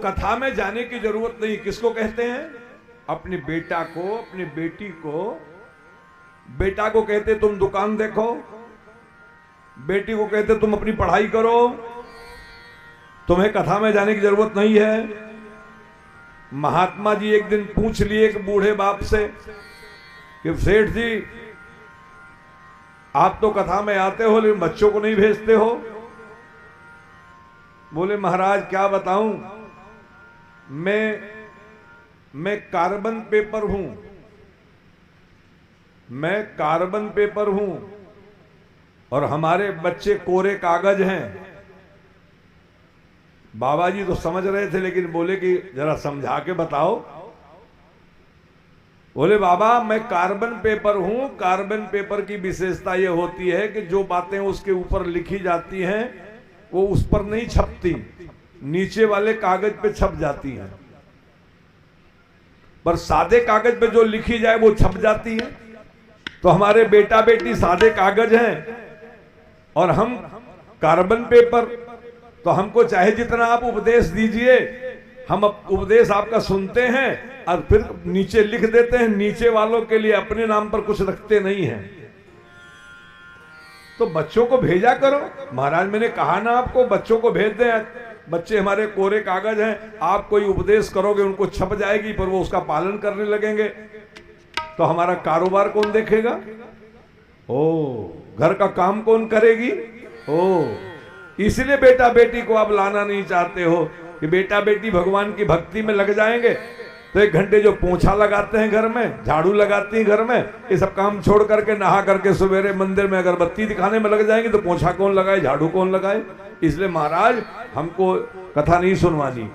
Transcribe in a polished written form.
कथा में जाने की जरूरत नहीं। किसको कहते हैं? अपने बेटा को, अपनी बेटी को। बेटा को कहते तुम दुकान देखो, बेटी को कहते तुम अपनी पढ़ाई करो, तुम्हें कथा में जाने की जरूरत नहीं है। महात्मा जी एक दिन पूछ लिए एक बूढ़े बाप से कि सेठ जी आप तो कथा में आते हो लेकिन बच्चों को नहीं भेजते हो। बोले महाराज क्या बताऊं, मैं कार्बन पेपर हूं, मैं कार्बन पेपर हूं और हमारे बच्चे कोरे कागज हैं। बाबा जी तो समझ रहे थे लेकिन बोले कि जरा समझा के बताओ। बोले बाबा मैं कार्बन पेपर हूं, कार्बन पेपर की विशेषता यह होती है कि जो बातें उसके ऊपर लिखी जाती हैं वो उस पर नहीं छपती, नीचे वाले कागज पे छप जाती हैं, पर सादे कागज पे जो लिखी जाए वो छप जाती है। तो हमारे बेटा बेटी सादे कागज हैं और हम कार्बन पेपर। तो हमको चाहे जितना आप उपदेश दीजिए, हम उपदेश आपका सुनते हैं और फिर नीचे लिख देते हैं, नीचे वालों के लिए अपने नाम पर कुछ रखते नहीं हैं। तो बच्चों को भेजा करो। महाराज मैंने कहा ना आपको बच्चों को भेज दें, बच्चे हमारे कोरे कागज हैं, आप कोई उपदेश करोगे उनको छप जाएगी पर वो उसका पालन करने लगेंगे तो हमारा कारोबार कौन देखेगा? ओ घर का काम कौन करेगी? ओ इसलिए बेटा बेटी को आप लाना नहीं चाहते हो कि बेटा बेटी भगवान की भक्ति में लग जाएंगे तो 1 घंटे जो पोंछा लगाते हैं घर में, झाड़ू लगाती हैं घर में, ये सब काम छोड़ करके नहा करके सवेरे मंदिर में अगरबत्ती दिखाने में लग जाएंगे तो पोंछा कौन लगाए, झाड़ू कौन लगाए? इसलिए महाराज हमको कथा नहीं सुनवानी।